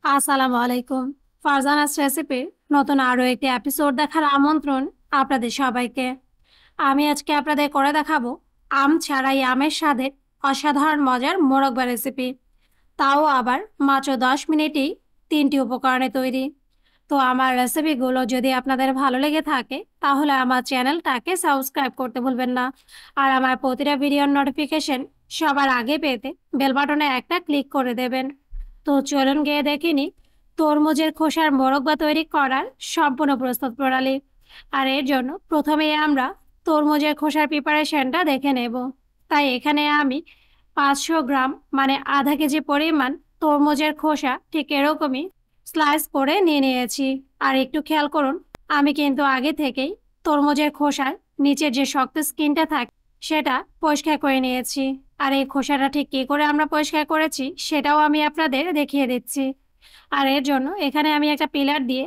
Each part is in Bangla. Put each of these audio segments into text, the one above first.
আসসালামু আলাইকুম। ফারজানাস রেসিপির নতুন আরও একটি এপিসোড দেখার আমন্ত্রণ আপনাদের সবাইকে। আমি আজকে আপনাদের করে দেখাবো আম ছাড়াই আমের স্বাদের অসাধারণ মজার মোরব্বা রেসিপি, তাও আবার মাত্র 10 মিনিটেই 3টি উপকরণে তৈরি। তো আমার রেসিপিগুলো যদি আপনাদের ভালো লেগে থাকে তাহলে আমার চ্যানেলটাকে সাবস্ক্রাইব করতে ভুলবেন না, আর আমার প্রতিটা ভিডিওর নোটিফিকেশন সবার আগে পেতে বেল বাটনে একটা ক্লিক করে দেবেন। তো চলুন গিয়ে দেখিনি তরমুজের খোসার মোরব্বা তৈরি করার সম্পূর্ণ প্রস্তুত প্রণালী। আর এর জন্য প্রথমেই আমরা তরমুজের খোসার প্রিপারেশনটা দেখে নেব। তাই এখানে আমি 500 গ্রাম মানে আধা কেজি পরিমাণ তরমুজের খোসা ঠিক এরকমই স্লাইস করে নিয়ে নিয়েছি। আর একটু খেয়াল করুন, আমি কিন্তু আগে থেকেই তরমুজের খোসার নিচের যে শক্ত স্কিনটা থাকে সেটা পরিষ্কার করে নিয়েছি। আর এই খোসাটা ঠিক কী করে আমরা পরিষ্কার করেছি সেটাও আমি আপনাদের দেখিয়ে দিচ্ছি। আর এর জন্য এখানে আমি একটা পিলার দিয়ে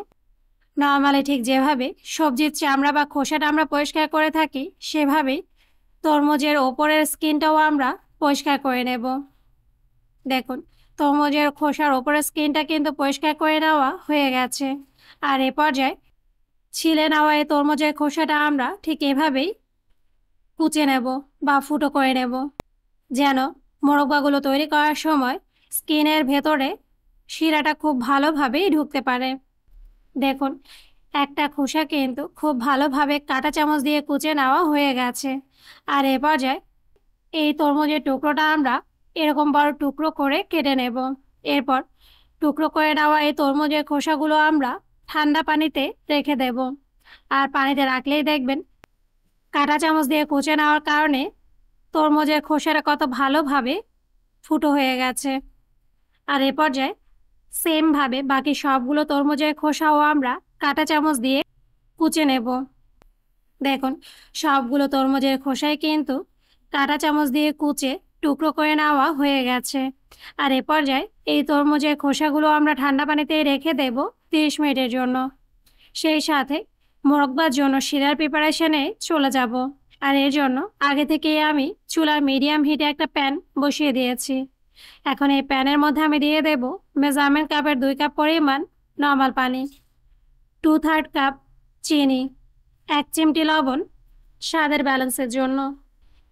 নর্মালি ঠিক যেভাবে সবজির চামড়া বা খোসাটা আমরা পরিষ্কার করে থাকি সেভাবেই তরমুজের ওপরের স্কিনটাও আমরা পরিষ্কার করে নেব। দেখুন, তরমুজের খোসার ওপরের স্কিনটা কিন্তু পরিষ্কার করে নেওয়া হয়ে গেছে। আর এ পর্যায়ে ছিলে নেওয়া এই তরমুজের খোসাটা আমরা ঠিক এভাবেই কুচে নেব বা ফুটো করে নেব, যেন মোরব্বাগুলো তৈরি করার সময় স্কিনের ভেতরে শিরাটা খুব ভালোভাবেই ঢুকতে পারে। দেখুন, একটা খোসা কিন্তু খুব ভালোভাবে কাঁটা চামচ দিয়ে কুচে নেওয়া হয়ে গেছে। আর এ পর্যায়ে এই তরমুজের টুকরোটা আমরা এরকম বড় টুকরো করে কেটে নেব। এরপর টুকরো করে নেওয়া এই তরমুজের খোসাগুলো আমরা ঠান্ডা পানিতে রেখে দেব। আর পানিতে রাখলেই দেখবেন কাঁটা চামচ দিয়ে কুচে নেওয়ার কারণে তরমুজের খোসাটা কত ভালোভাবে ফুটো হয়ে গেছে। আর এ পর্যায়ে সেমভাবে বাকি সবগুলো তরমুজের খোসাও আমরা কাঁটা চামচ দিয়ে কুচে নেব। দেখুন, সবগুলো তরমুজের খোসাই কিন্তু কাঁটা চামচ দিয়ে কুচে টুকরো করে নেওয়া হয়ে গেছে। আর এ পর্যায়ে এই তরমুজের খোসাগুলো আমরা ঠান্ডা পানিতে রেখে দেব 30 মিনিটের জন্য। সেই সাথে মোরব্বার জন্য শিরার প্রিপারেশনে চলে যাব। আর এর জন্য আগে থেকেই আমি চুলার মিডিয়াম হিটে একটা প্যান বসিয়ে দিয়েছি। এখন এই প্যানের মধ্যে আমি দিয়ে দেব মেজারমেন্ট কাপের 2 কাপ পরিমাণ নর্মাল পানি, 2/3 কাপ চিনি, 1 চিমটি লবণ স্বাদের ব্যালেন্সের জন্য,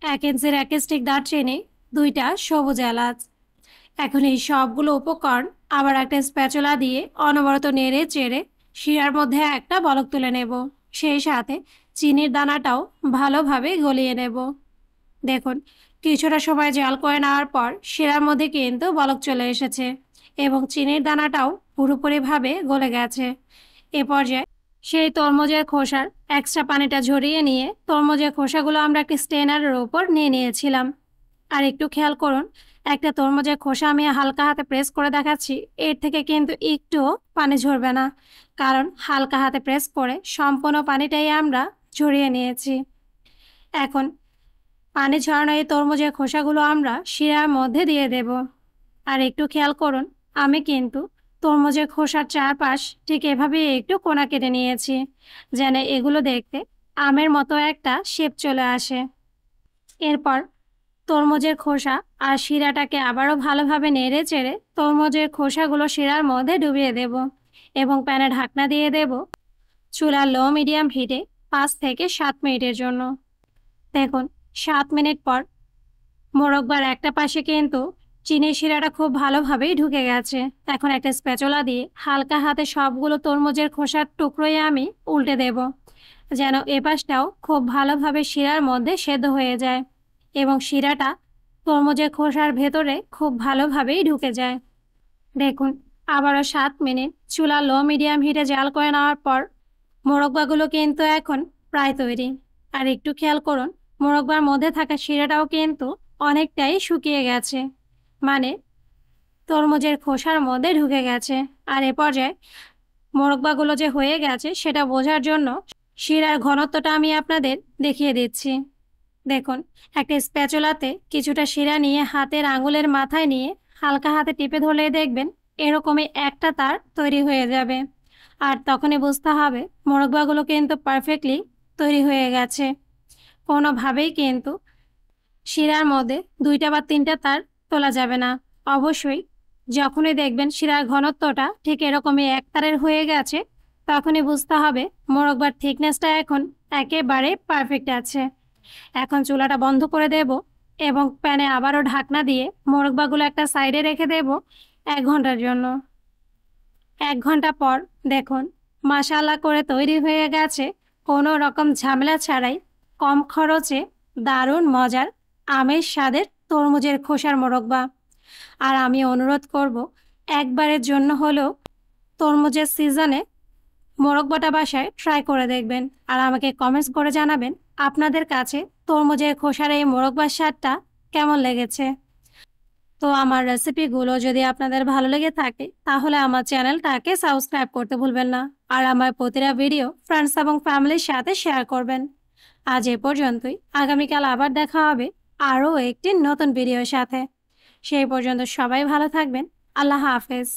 1 ইঞ্চির 1 স্টিক দারচিনি, 2টা সবুজ এলাচ। এখন এই সবগুলো উপকরণ আবার একটা স্প্যাচুলা দিয়ে অনবরত নেড়ে চেড়ে শিরার মধ্যে একটা বলক তুলে নেব। সেই সাথে চিনির দানাটাও ভালোভাবে গলিয়ে নেব। দেখুন, কিছুটা সময় জাল করে নেওয়ার পর শিরার মধ্যে কিন্তু বলক চলে এসেছে এবং চিনির দানাটাও পুরোপুরিভাবে গলে গেছে। এ পর্যায়ে সেই তরমুজের খোসার এক্সট্রা পানিটা ঝরিয়ে নিয়ে তরমুজের খোসাগুলো আমরা একটি স্ট্রেনারের ওপর নিয়ে নিয়েছিলাম। আর একটু খেয়াল করুন, একটা তরমুজের খোসা আমি হালকা হাতে প্রেস করে দেখাচ্ছি, এর থেকে কিন্তু একটুও পানি ঝরবে না, কারণ হালকা হাতে প্রেস করে সম্পূর্ণ পানিটাই আমরা ঝরিয়ে নিয়েছি। এখন পানি ঝরানো এই তরমুজের খোসাগুলো আমরা শিরার মধ্যে দিয়ে দেব। আর একটু খেয়াল করুন, আমি কিন্তু তরমুজের খোসার চারপাশ ঠিক এভাবেই একটু কোনা কেটে নিয়েছি, যেন এগুলো দেখতে আমের মতো একটা শেপ চলে আসে। এরপর তরমুজের খোসা আর শিরাটাকে আবারও ভালোভাবে নেড়ে চেড়ে তরমুজের খোসাগুলো শিরার মধ্যে ডুবিয়ে দেব এবং প্যানে ঢাকনা দিয়ে দেব চুলার লো মিডিয়াম হিটে 5 থেকে 7 মিনিটের জন্য। দেখুন, 7 মিনিট পর মোরব্বার একটা পাশে কিন্তু চিনির শিরাটা খুব ভালোভাবেই ঢুকে গেছে। এখন একটা স্প্যাচুলা দিয়ে হালকা হাতে সবগুলো তরমুজের খোসার টুকরোই আমি উল্টে দেব, যেন এ পাশটাও খুব ভালোভাবে শিরার মধ্যে সেদ্ধ হয়ে যায় এবং শিরাটা তরমুজের খোসার ভেতরে খুব ভালোভাবেই ঢুকে যায়। দেখুন, আবারও 7 মিনিট চুলা লো মিডিয়াম হিটে জাল করে নেওয়ার পর মোরব্বাগুলো কিন্তু এখন প্রায় তৈরি। আর একটু খেয়াল করুন, মোরব্বার মধ্যে থাকা শিরাটাও কিন্তু অনেকটাই শুকিয়ে গেছে, মানে তরমুজের খোসার মধ্যে ঢুকে গেছে। আর এ পর্যায়ে মোরব্বাগুলো যে হয়ে গেছে সেটা বোঝার জন্য শিরার ঘনত্বটা আমি আপনাদের দেখিয়ে দিচ্ছি। দেখুন, একটা স্প্যাচুলাতে কিছুটা শিরা নিয়ে হাতের আঙুলের মাথায় নিয়ে হালকা হাতে টিপে ধরলেই দেখবেন এরকমই একটা তার তৈরি হয়ে যাবে। আর তখনই বুঝতে হবে মোরব্বাগুলো কিন্তু পারফেক্টলি তৈরি হয়ে গেছে। কোনোভাবেই কিন্তু শিরার মধ্যে 2টা বা 3টা তার তোলা যাবে না। অবশ্যই যখনই দেখবেন শিরার ঘনত্বটা ঠিক এরকমই একতারের হয়ে গেছে, তখনই বুঝতে হবে মোরব্বার থিকনেসটা এখন একেবারে পারফেক্ট আছে। এখন চুলাটা বন্ধ করে দেব এবং প্যানে আবারও ঢাকনা দিয়ে মোরব্বাগুলো একটা সাইডে রেখে দেব 1 ঘন্টার জন্য। 1 ঘন্টা পর দেখুন মাশাআল্লাহ করে তৈরি হয়ে গেছে কোনো রকম ঝামেলা ছাড়াই কম খরচে দারুণ মজার আমের স্বাদের তরমুজের খোসার মোরব্বা। আর আমি অনুরোধ করব একবারের জন্য হলেও তরমুজের সিজনে মোরব্বাটা বাসায় ট্রাই করে দেখবেন আর আমাকে কমেন্টস করে জানাবেন আপনাদের কাছে তরমুজের খোসার এই মোরব্বার স্বাদটা কেমন লেগেছে। তো আমার রেসিপিগুলো যদি আপনাদের ভালো লেগে থাকে তাহলে আমার চ্যানেলটাকে সাবস্ক্রাইব করতে ভুলবেন না আর আমার প্রতিটা ভিডিও ফ্রেন্ডস এবং ফ্যামিলির সাথে শেয়ার করবেন। আজ এ পর্যন্তই, আগামীকাল আবার দেখা হবে আরও একটি নতুন ভিডিওর সাথে। সেই পর্যন্ত সবাই ভালো থাকবেন। আল্লাহ হাফেজ।